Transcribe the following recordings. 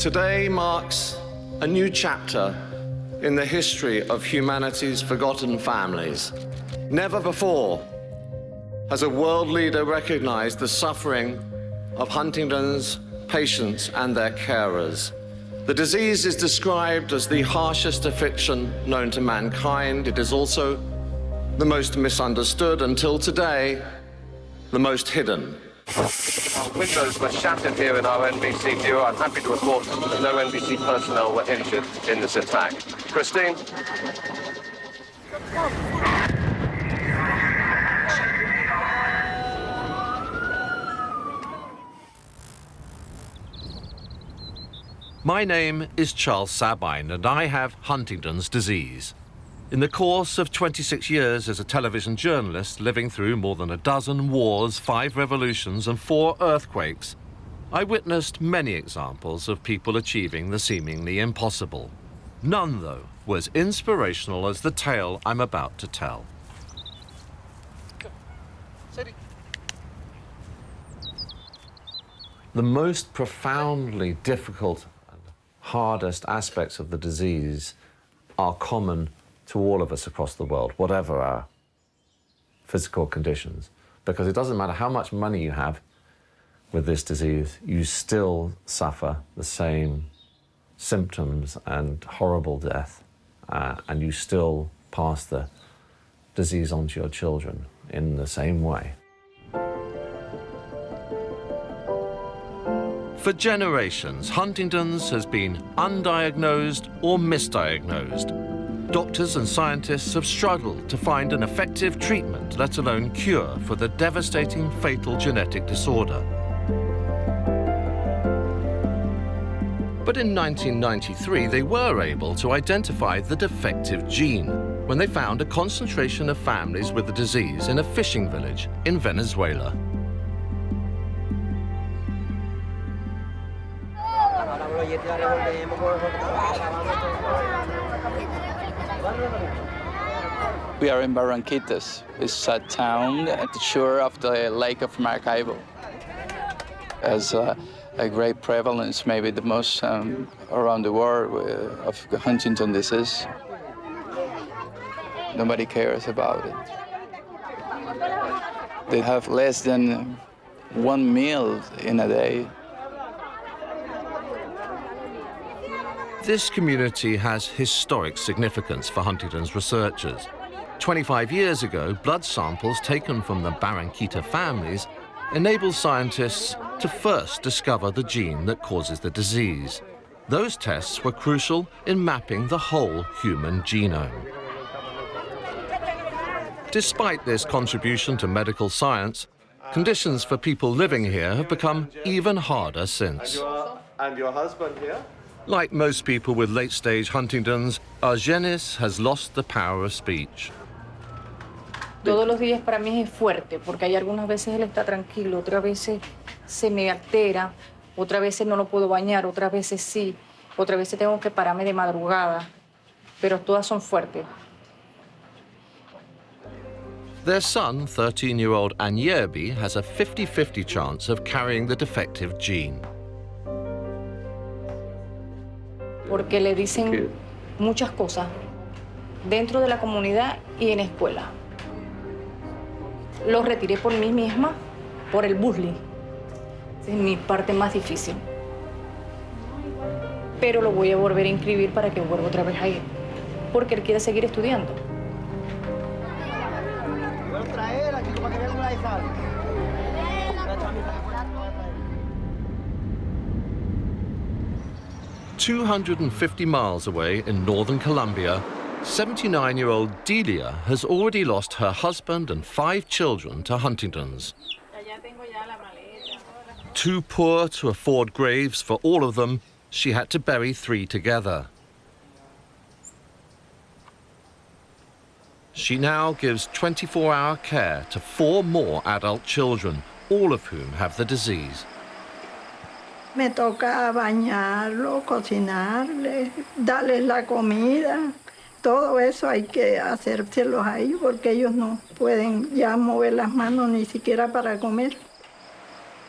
Today marks a new chapter in the history of humanity's forgotten families. Never before has a world leader recognized the suffering of Huntington's patients and their carers. The disease is described as the harshest affliction known to mankind. It is also the most misunderstood, until today, the most hidden. Windows were shattered here in our NBC viewer. I'm happy to report that no NBC personnel were injured in this attack. Christine? My name is Charles Sabine, and I have Huntington's disease. In the course of 26 years as a television journalist, living through more than a dozen wars, 5 revolutions, and 4 earthquakes, I witnessed many examples of people achieving the seemingly impossible. None, though, was inspirational as the tale I'm about to tell. The most profoundly difficult and hardest aspects of the disease are common to all of us across the world, whatever our physical conditions. Because it doesn't matter how much money you have with this disease, you still suffer the same symptoms and horrible death, and you still pass the disease on to your children in the same way. For generations, Huntington's has been undiagnosed or misdiagnosed. Doctors and scientists have struggled to find an effective treatment, let alone cure, for the devastating fatal genetic disorder. But in 1993, they were able to identify the defective gene when they found a concentration of families with the disease in a fishing village in Venezuela. We are in Barranquitas. It's a town at the shore of the Lake of Maracaibo. Has a great prevalence, maybe the most around the world of Huntington disease. Nobody cares about it. They have less than 1 meal in a day. This community has historic significance for Huntington's researchers. 25 years ago, blood samples taken from the Barranquita families enabled scientists to first discover the gene that causes the disease. Those tests were crucial in mapping the whole human genome. Despite this contribution to medical science, conditions for people living here have become even harder since. And your husband here? Like most people with late-stage Huntington's, Argenis has lost the power of speech. Todos los días para mí es fuerte, porque hay algunas veces él está tranquilo, otras veces se me altera, otras veces no lo puedo bañar, otras veces sí, otras veces tengo que pararme de madrugada, pero todas son fuertes. Their son, 13-year-old Anyerbi, has a 50-50 chance of carrying the defective gene. Porque le dicen muchas cosas dentro de la comunidad y en escuela. Lo retiré por mí misma, por el bullying. Es mi parte más difícil. Pero lo voy a volver a inscribir para que vuelva otra vez a ir, porque él quiere seguir estudiando. Voy a traer aquí para que vean una de sal. 250 miles away in northern Colombia, 79-year-old Delia has already lost her husband and 5 children to Huntington's. Too poor to afford graves for all of them, she had to bury 3 together. She now gives 24-hour care to 4 more adult children, all of whom have the disease. Me toca bañarlo, cocinarle, darles la comida. Todo eso hay que hacérselos a ellos porque ellos no pueden ya mover las manos ni siquiera para comer.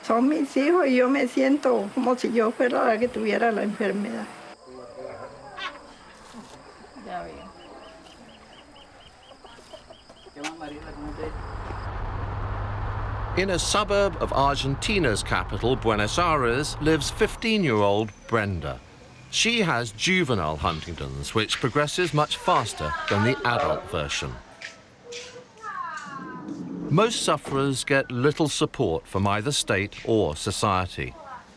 Son mis hijos y yo me siento como si yo fuera la que tuviera la enfermedad. Ya veo. In a suburb of Argentina's capital, Buenos Aires, lives 15-year-old Brenda. She has juvenile Huntington's, which progresses much faster than the adult version. Most sufferers get little support from either state or society.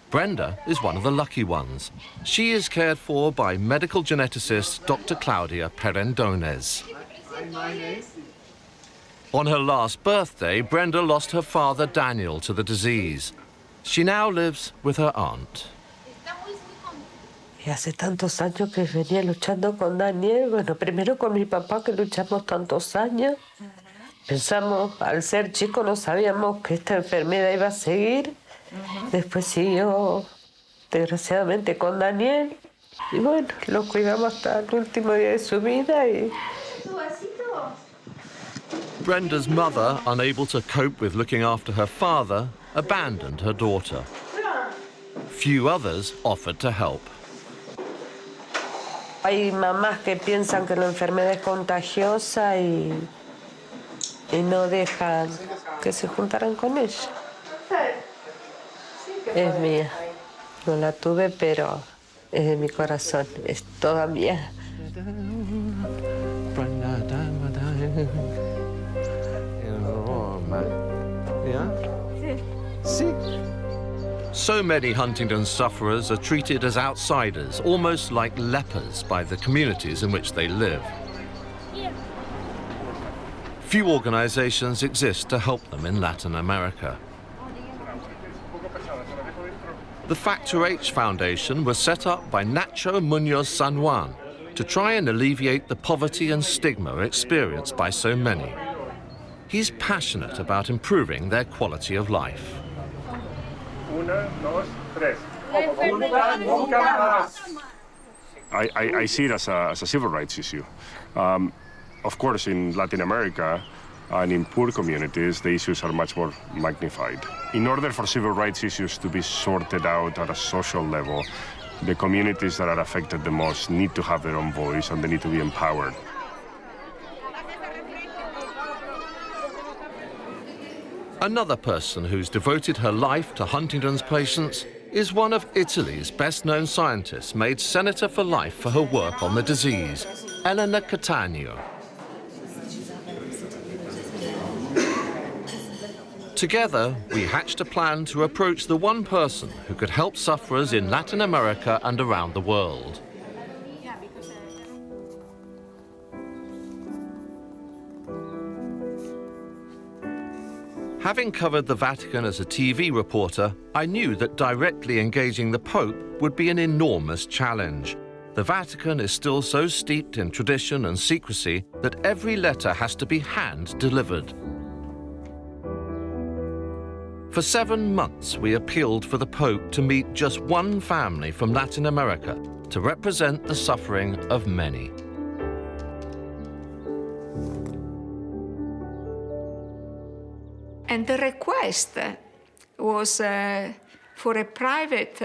Brenda is one of the lucky ones. She is cared for by medical geneticist Dr. Claudia Perandones. On her last birthday, Brenda lost her father Daniel to the disease. She now lives with her aunt. Y hace tantos años que venía luchando con Daniel. Bueno, primero con mi papá, que luchamos tantos años. Pensamos, al ser chico, no sabíamos que esta enfermedad iba a seguir. Después siguió, desgraciadamente, con Daniel. Y bueno, lo cuidamos hasta el último día de su vida. Y... Brenda's mother, unable to cope with looking after her father, abandoned her daughter. Few others offered to help. Hay mamás que piensan que la enfermedad es contagiosa y no dejan que se juntaran con ella. Es mía. No la tuve, pero es de mi corazón. Es toda mía. So many Huntington's sufferers are treated as outsiders, almost like lepers, by the communities in which they live. Few organizations exist to help them in Latin America. The Factor H Foundation was set up by Ignacio Muñoz-Sanjuan to try and alleviate the poverty and stigma experienced by so many. He's passionate about improving their quality of life. I see it as a civil rights issue. Of course, in Latin America and in poor communities, the issues are much more magnified. In order for civil rights issues to be sorted out at a social level, the communities that are affected the most need to have their own voice and they need to be empowered. Another person who's devoted her life to Huntington's patients is one of Italy's best-known scientists, made Senator for Life for her work on the disease, Elena Cattaneo. Together, we hatched a plan to approach the one person who could help sufferers in Latin America and around the world. Having covered the Vatican as a TV reporter, I knew that directly engaging the Pope would be an enormous challenge. The Vatican is still so steeped in tradition and secrecy that every letter has to be hand-delivered. For 7 months, we appealed for the Pope to meet just one family from Latin America to represent the suffering of many. And the request was for a private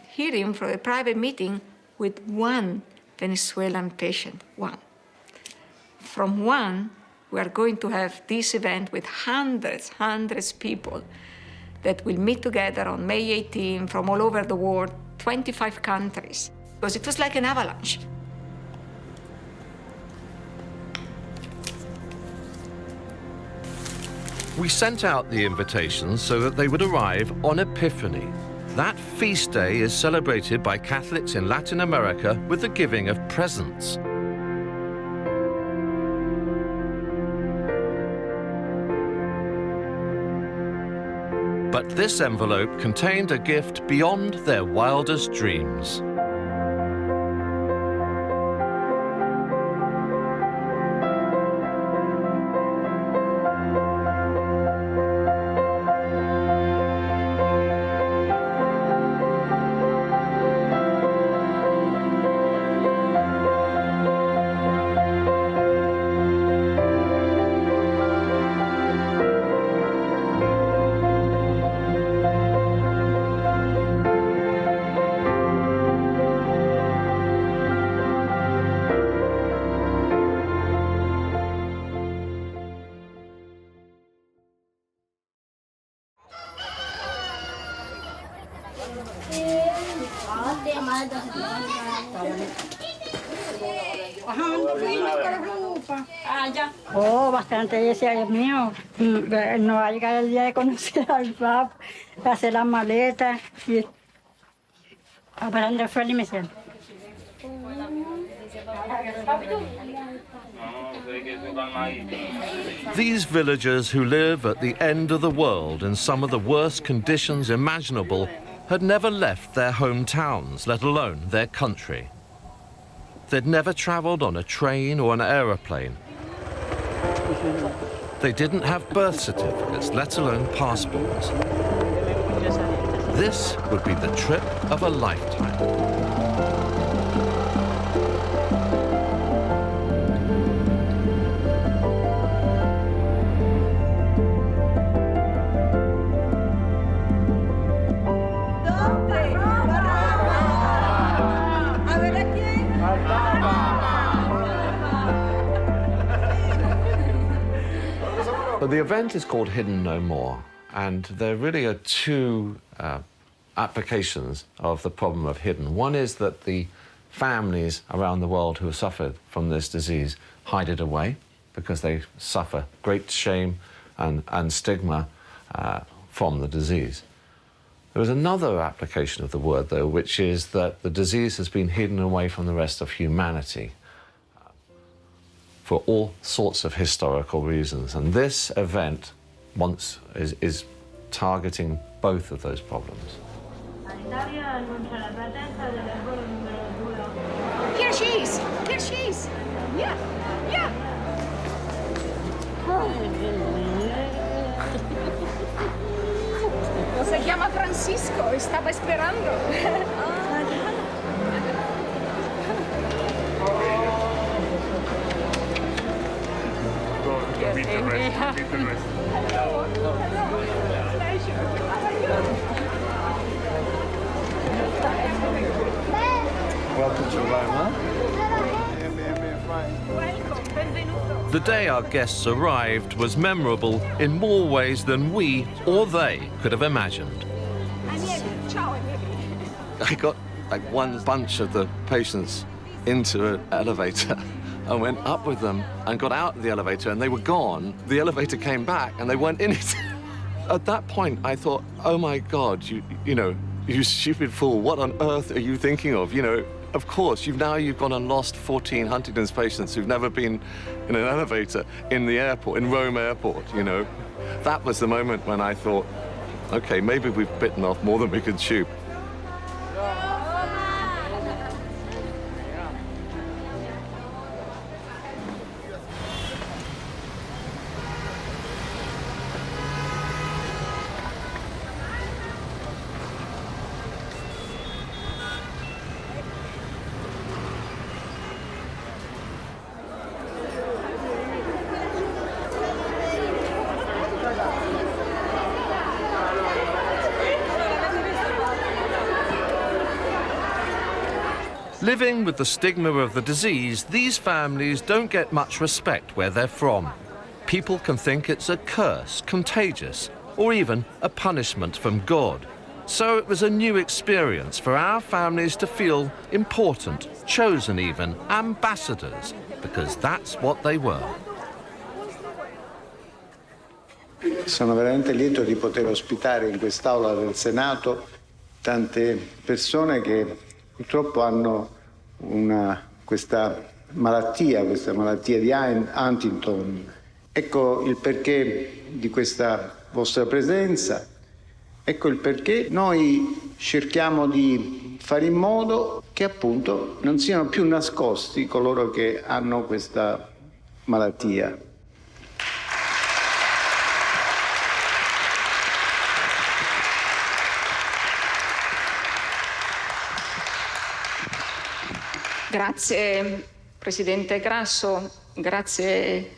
hearing, for a private meeting with one Venezuelan patient, one. From one, we are going to have this event with hundreds of people that will meet together on May 18 from all over the world, 25 countries, because it was like an avalanche. We sent out the invitations so that they would arrive on Epiphany. That feast day is celebrated by Catholics in Latin America with the giving of presents. But this envelope contained a gift beyond their wildest dreams. Oh, bastante, decía Dios mío. No va a llegar el día de conocer al Papa, de hacer las maletas y aprender fuera y me siento. These villagers who live at the end of the world in some of the worst conditions imaginable had never left their hometowns, let alone their country. They'd never travelled on a train or an aeroplane. They didn't have birth certificates, let alone passports. This would be the trip of a lifetime. But the event is called Hidden No More, and there really are two applications of the problem of hidden. One is that the families around the world who have suffered from this disease hide it away because they suffer great shame and stigma from the disease. There is another application of the word, though, which is that the disease has been hidden away from the rest of humanity for all sorts of historical reasons. And this event is targeting both of those problems. Here she is! Here she is! Yeah! Yeah! Se chiama Francisco e stava sperando. Welcome to Rome, huh? The day our guests arrived was memorable in more ways than we or they could have imagined. I got like one bunch of the patients into an elevator. I went up with them and got out of the elevator and they were gone. The elevator came back and they weren't in it. At that point, I thought, oh my God, you stupid fool, what on earth are you thinking of? Of course, you've gone and lost 14 Huntington's patients who've never been in an elevator in the airport, in Rome airport, That was the moment when I thought, okay, maybe we've bitten off more than we could chew. Living with the stigma of the disease, these families don't get much respect where they're from. People can think it's a curse, contagious, or even a punishment from God. So it was a new experience for our families to feel important, chosen even, ambassadors, because that's what they were. Sono veramente lieto di poter ospitare in quest'aula del Senato tante persone che purtroppo hanno questa malattia di Huntington. Ecco il perché di questa vostra presenza, ecco il perché noi cerchiamo di fare in modo che appunto non siano più nascosti coloro che hanno questa malattia. Grazie Presidente Grasso, grazie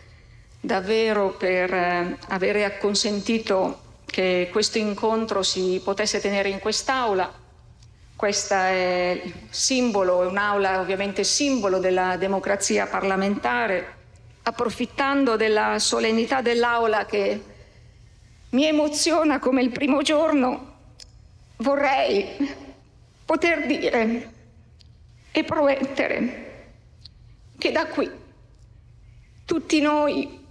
davvero per avere acconsentito che questo incontro si potesse tenere in quest'aula. Questa è simbolo, è un'aula ovviamente simbolo della democrazia parlamentare. Approfittando della solennità dell'aula che mi emoziona come il primo giorno, vorrei poter dire e promettere che da qui tutti noi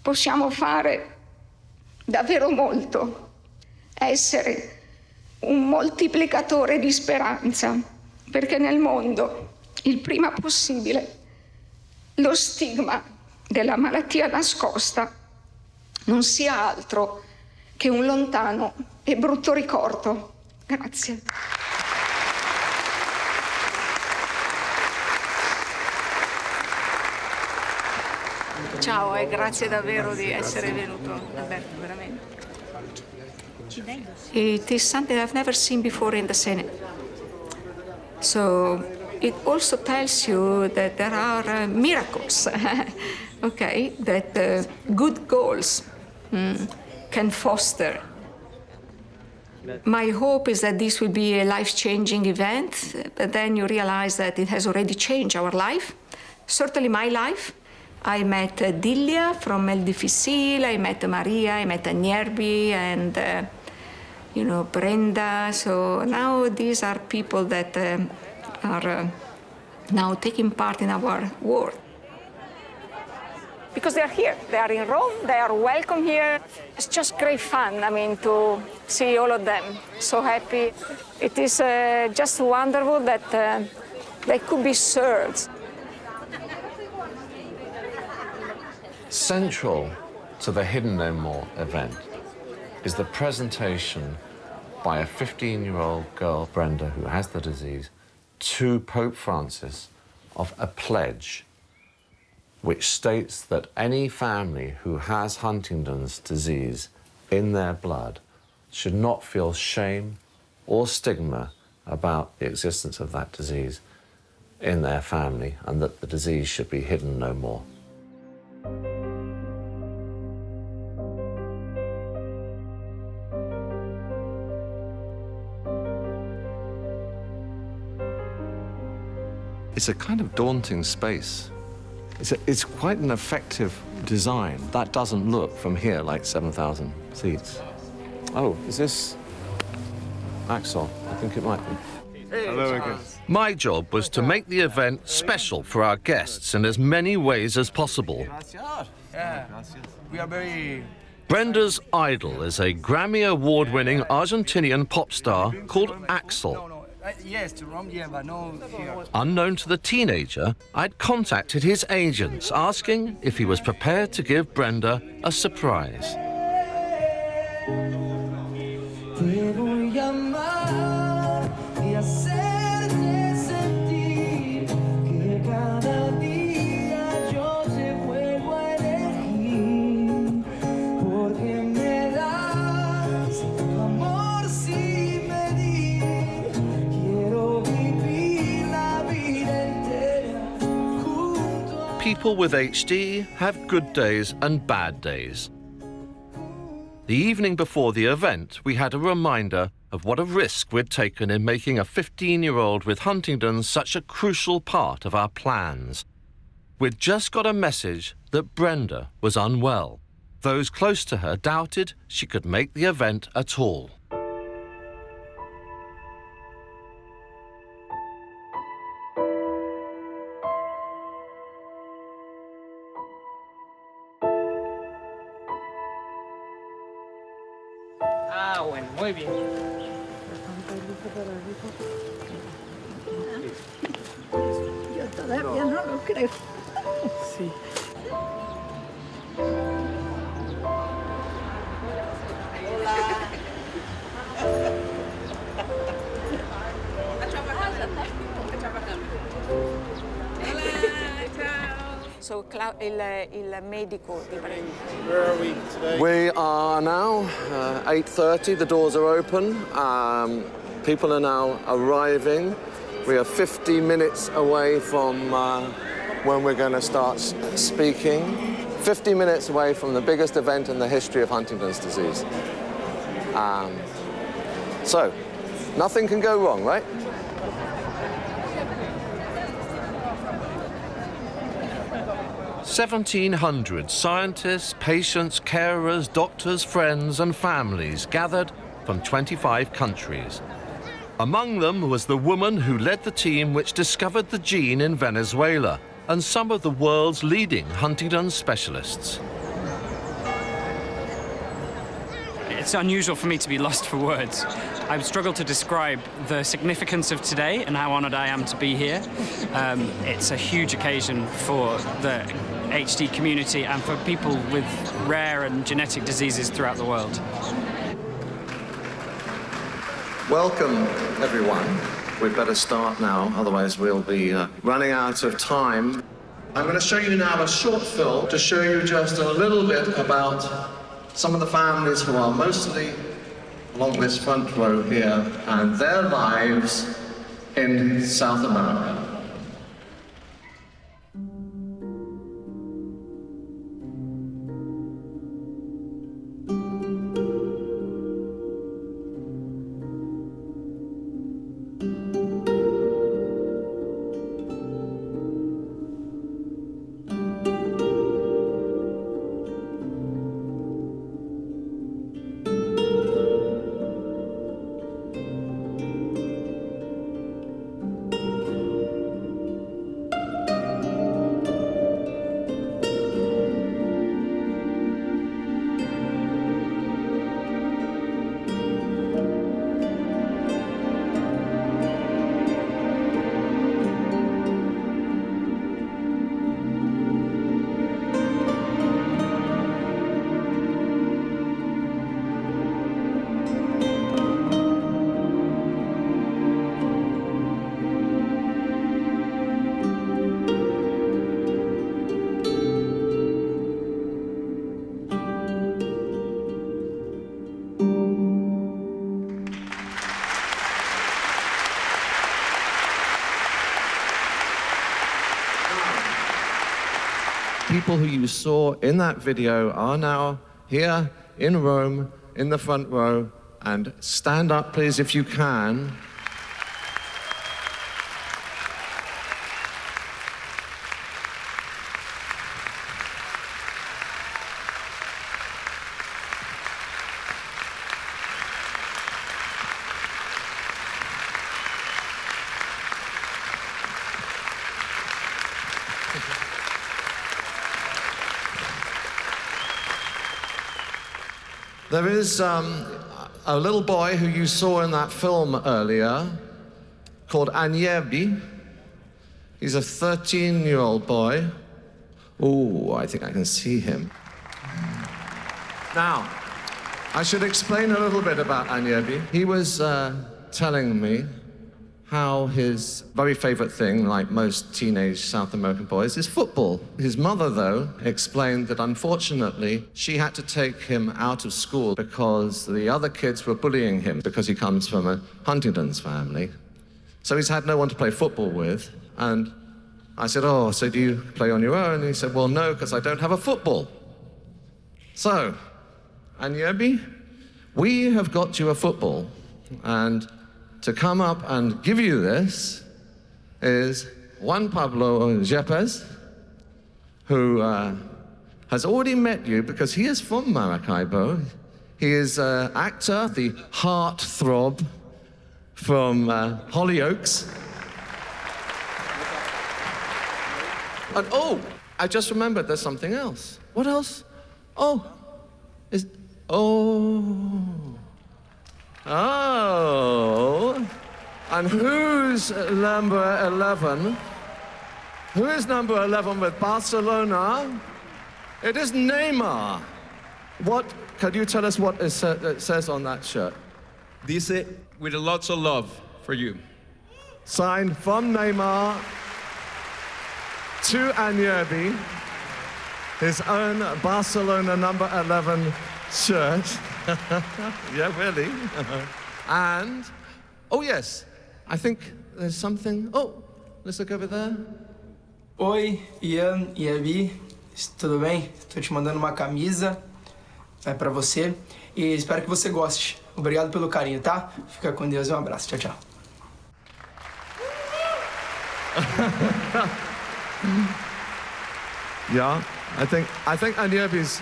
possiamo fare davvero molto, essere un moltiplicatore di speranza, perché nel mondo, il prima possibile, lo stigma della malattia nascosta non sia altro che un lontano e brutto ricordo. Grazie. Ciao e grazie davvero di essere venuto, Alberto, veramente. It is something I've never seen before in the Senate. So it also tells you that there are miracles, okay, that good goals can foster. My hope is that this will be a life-changing event, but then you realize that it has already changed our life, certainly my life. I met Dilia from El Difficile, I met Maria, I met Agnerbi, and Brenda. So now these are people that are now taking part in our work. Because they are here, they are in Rome, they are welcome here. It's just great fun, I mean, to see all of them so happy. It is just wonderful that they could be served. Central to the Hidden No More event is the presentation by a 15-year-old girl, Brenda, who has the disease, to Pope Francis of a pledge which states that any family who has Huntington's disease in their blood should not feel shame or stigma about the existence of that disease in their family, and that the disease should be hidden no more. It's a kind of daunting space. It's quite an effective design. That doesn't look from here like 7,000 seats. Oh, is this Axel? I think it might be. Hello again. My job was to make the event special for our guests in as many ways as possible. We are very... Brenda's idol is a Grammy Award-winning Argentinian pop star called Axel. Yes, to Rome, yeah, but no here. Unknown to the teenager, I'd contacted his agents asking if he was prepared to give Brenda a surprise. People with HD have good days and bad days. The evening before the event, we had a reminder of what a risk we'd taken in making a 15-year-old with Huntington's such a crucial part of our plans. We'd just got a message that Brenda was unwell. Those close to her doubted she could make the event at all. Bueno, muy bien. Yo todavía no lo creo. Sí. So, il medico di Brenda. Where are we today? We are now 8:30. The doors are open. People are now arriving. We are 50 minutes away from when we're going to start speaking. 50 minutes away from the biggest event in the history of Huntington's disease. So, nothing can go wrong, right? "1,700 scientists, patients, carers, doctors, friends and families gathered from 25 countries. Among them was the woman who led the team which discovered the gene in Venezuela and some of the world's leading Huntington specialists. It's unusual for me to be lost for words. I struggle to describe the significance of today and how honoured I am to be here. It's a huge occasion for the HD community and for people with rare and genetic diseases throughout the world. Welcome, everyone. We'd better start now, otherwise we'll be running out of time. I'm going to show you now a short film to show you just a little bit about some of the families who are mostly along this front row here and their lives in South America. People who you saw in that video are now here in Rome, in the front row, and stand up, please, if you can. There is a little boy who you saw in that film earlier called Agnebi. He's a 13-year-old boy. Oh, I think I can see him. Now, I should explain a little bit about Agnebi. He was telling me how his very favorite thing, like most teenage South American boys, is football. His mother, though, explained that unfortunately she had to take him out of school because the other kids were bullying him because he comes from a Huntington's family. So he's had no one to play football with. And I said, oh, so do you play on your own? And he said, well, no, because I don't have a football. So, Agnebi, we have got you a football. And to come up and give you this is Juan Pablo Yepes, who has already met you because he is from Maracaibo. He is an actor, the heartthrob from Hollyoaks. And oh, I just remembered there's something else. What else? Oh, and who's number 11? Who is number 11 with Barcelona? It is Neymar. Could you tell us what it says on that shirt? Dice, with lots of love for you. Signed from Neymar to Agnebi, his own Barcelona number 11 shirt. Yeah, really. And, oh yes, I think there's something. Oh, let's look over there. Oi, Ian e Abby, tudo bem? Tô te mandando uma camisa pra você e espero que você goste. Obrigado pelo carinho, tá? Fica com Deus e um abraço. Tchau, tchau. Yeah, I think Agnebi's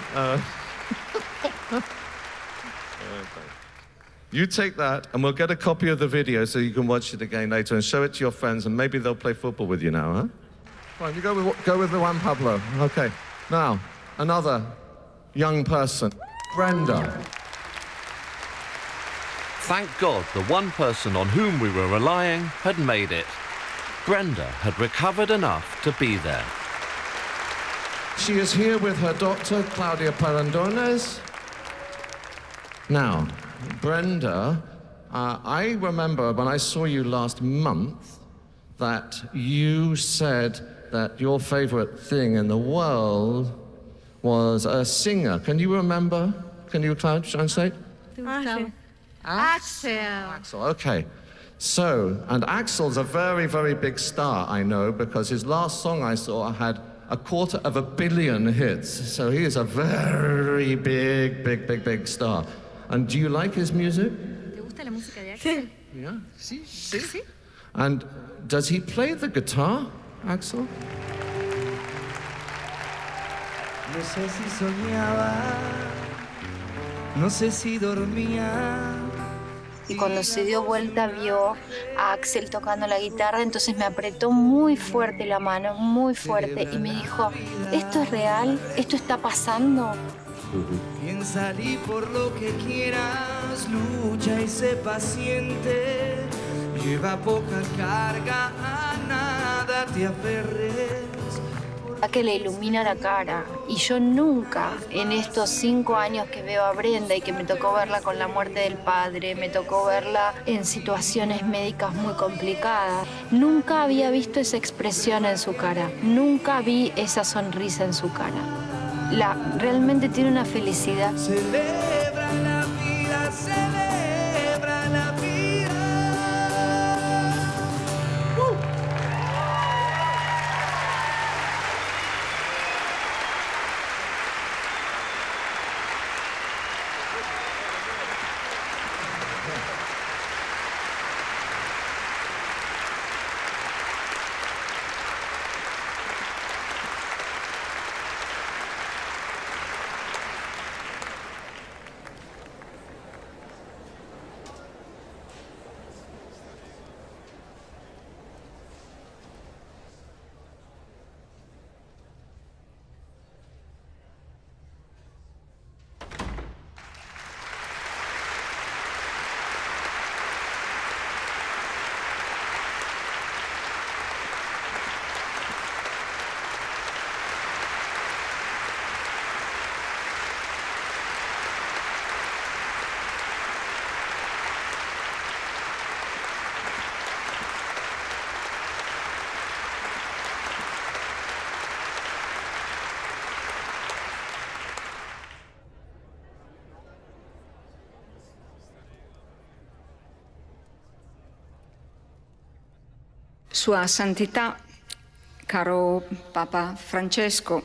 You take that, and we'll get a copy of the video so you can watch it again later and show it to your friends, and maybe they'll play football with you now, huh? Fine, you go with the Juan Pablo. Okay. Now, another young person, Brenda. Thank God the one person on whom we were relying had made it. Brenda had recovered enough to be there. She is here with her doctor, Claudia Perandones. Now, Brenda, I remember when I saw you last month that you said that your favorite thing in the world was a singer. Can you remember? Can you, Claudia, translate? Axel. Axel, okay. So, and Axel's a very, very big star, I know, because his last song I saw had 250 million hits. So he is a very big star. And do you like his music? ¿Te gusta la música de Axel? Yeah. Sí. And does he play the guitar, Axel? No sé si soñaba, no sé si dormía. Y cuando se dio vuelta vio a Axel tocando la guitarra, entonces me apretó muy fuerte la mano, muy fuerte, y me dijo, ¿esto es real? ¿Esto está pasando? Piensa y por lo que quieras, lucha y sé paciente, lleva poca carga, a nada te aferres. Que le ilumina la cara, y yo nunca en estos 5 años que veo a Brenda y que me tocó verla con la muerte del padre, me tocó verla en situaciones médicas muy complicadas, nunca había visto esa expresión en su cara, nunca vi esa sonrisa en su cara. Realmente tiene una felicidad. Celebra la vida, celebra la vida. Sua Santità, caro Papa Francesco,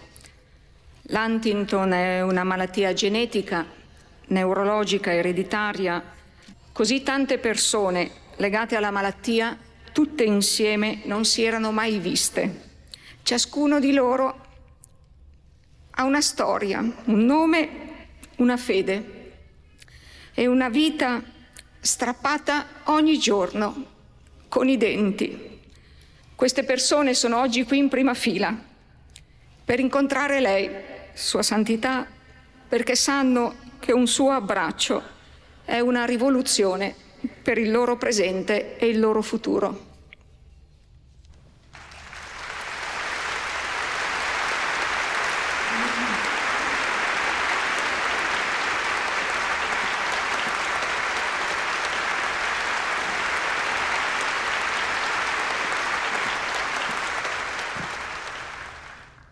l'Huntington è una malattia genetica, neurologica, ereditaria. Così tante persone legate alla malattia, tutte insieme, non si erano mai viste. Ciascuno di loro ha una storia, un nome, una fede e una vita strappata ogni giorno con i denti. Queste persone sono oggi qui in prima fila per incontrare lei, Sua Santità, perché sanno che un suo abbraccio è una rivoluzione per il loro presente e il loro futuro.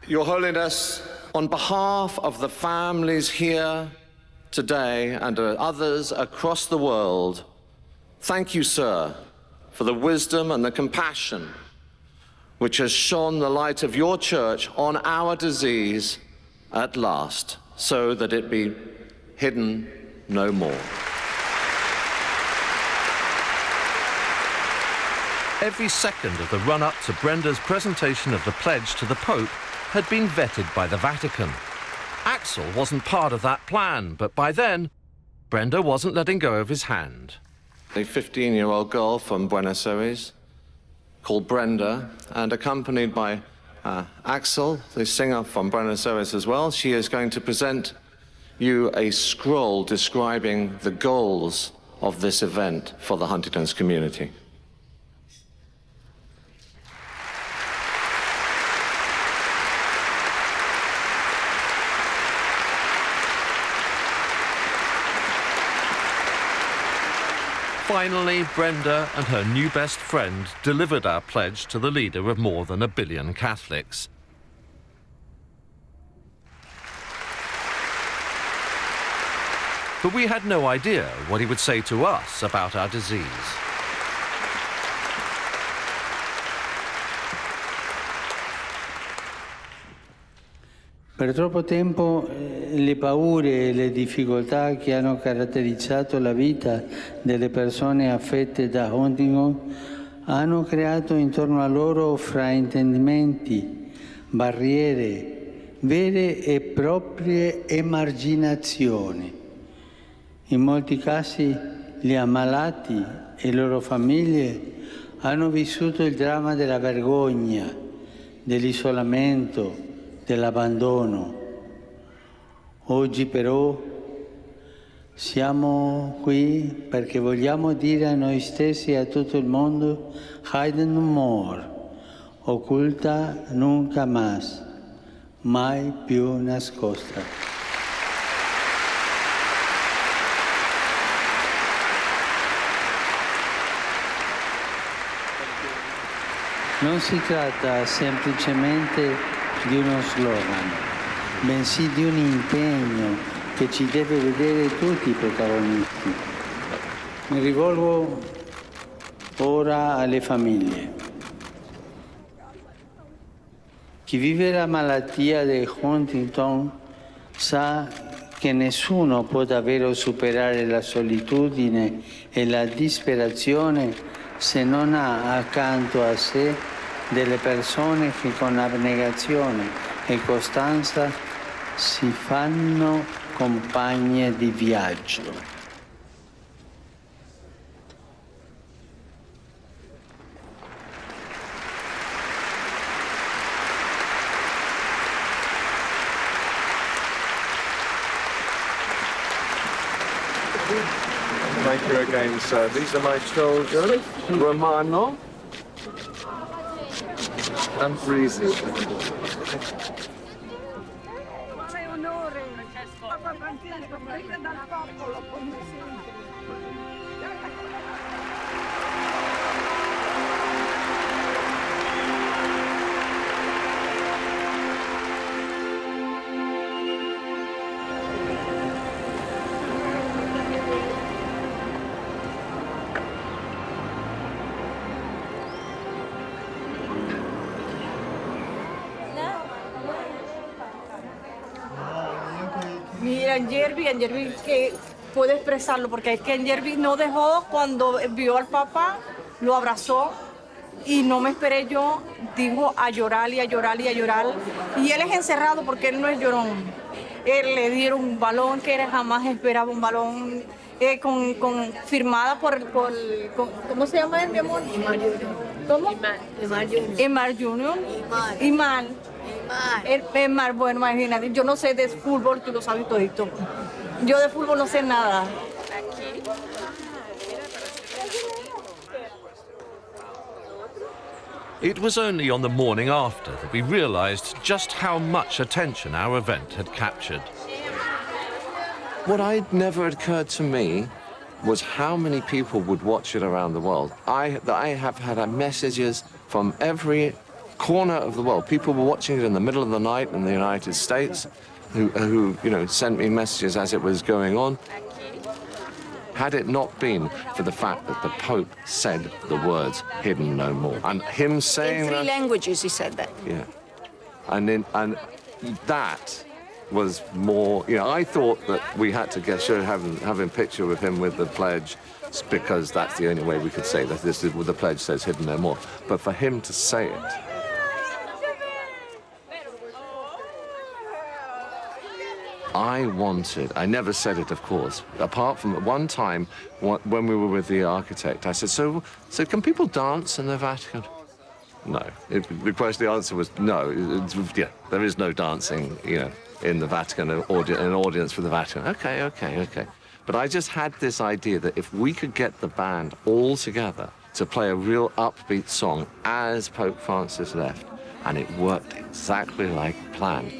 Your Holiness, on behalf of the families here today and others across the world, thank you, sir, for the wisdom and the compassion which has shone the light of your church on our disease at last, so that it be hidden no more. Every second of the run-up to Brenda's presentation of the pledge to the Pope had been vetted by the Vatican. Axel wasn't part of that plan, but by then, Brenda wasn't letting go of his hand. A 15-year-old girl from Buenos Aires called Brenda, and accompanied by Axel, the singer from Buenos Aires as well. She is going to present you a scroll describing the goals of this event for the Huntingtons community. Finally, Brenda and her new best friend delivered our pledge to the leader of more than 1 billion Catholics. But we had no idea what he would say to us about our disease. Per troppo tempo le paure e le difficoltà che hanno caratterizzato la vita delle persone affette da Huntington hanno creato intorno a loro fraintendimenti, barriere, vere e proprie emarginazioni. In molti casi gli ammalati e le loro famiglie hanno vissuto il dramma della vergogna, dell'isolamento, dell'abbandono. Oggi però siamo qui perché vogliamo dire a noi stessi e a tutto il mondo hidden no more, occulta nunca más, mai più nascosta. Non si tratta semplicemente di uno slogan, bensì di un impegno che ci deve vedere tutti i protagonisti. Mi rivolgo ora alle famiglie. Chi vive la malattia di Huntington sa che nessuno può davvero superare la solitudine e la disperazione se non ha accanto a sé delle persone che con abnegazione e costanza si fanno compagne di viaggio. Thank you again, sir. These are my children, Romano and Breezy. Mira, Jerby que puede expresarlo, porque es que Jerby no dejó cuando vio al papá, lo abrazó y no me esperé yo, dijo a llorar y a llorar y a llorar. Y él es encerrado porque él no es llorón. Él le dieron un balón que él jamás esperaba, un balón firmada por ¿cómo se llama él, mi amor? ¿Cómo? Emar Junior. Emar, bueno, imagínate, yo no sé de fútbol, tú lo sabes todito. Yo de fútbol no sé nada. It was only on the morning after that we realized just how much attention our event had captured. What never occurred to me was how many people would watch it around the world. I have had messages from every corner of the world. People were watching it in the middle of the night in the United States, who sent me messages as it was going on. Had it not been for the fact that the Pope said the words "hidden no more," and him saying in 3 languages, he said that. Yeah, and that was more. I thought that we had to have a picture with him with the pledge, because that's the only way we could say that the pledge says "hidden no more." But for him to say it. I never said it, of course, apart from one time when we were with the architect, I said, so can people dance in the Vatican? No. The answer was no. Yeah, there is no dancing, in the Vatican, an audience for the Vatican. Okay. But I just had this idea that if we could get the band all together to play a real upbeat song as Pope Francis left, and it worked exactly like planned.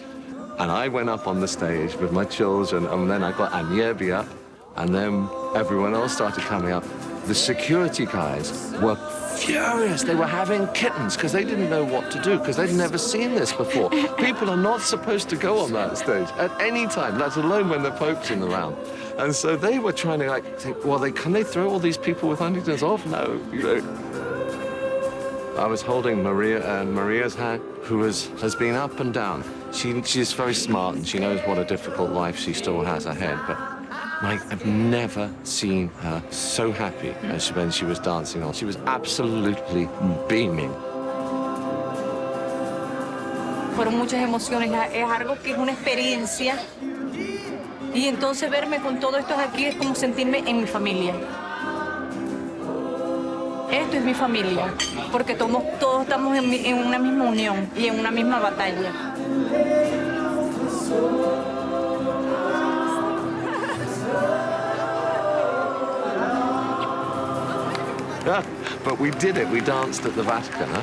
And I went up on the stage with my children, and then I got Agnierbi up, and then everyone else started coming up. The security guys were furious. They were having kittens because they didn't know what to do, because they'd never seen this before. People are not supposed to go on that stage at any time, let alone when the Pope's in around. And so they were trying to think, well, can they throw all these people with Huntingtons off? No, I was holding Maria, and Maria's hand, who has been up and down. She's very smart, and she knows what a difficult life she still has ahead, but I've never seen her so happy as when she was dancing on. She was absolutely beaming. Fueron muchas emociones, es algo que es una experiencia. Y entonces verme con todos estos aquí es como sentirme en mi familia. Esto es mi familia, porque todos estamos en una misma unión y en una misma batalla. Yeah, but we did it. We danced at the Vatican, huh?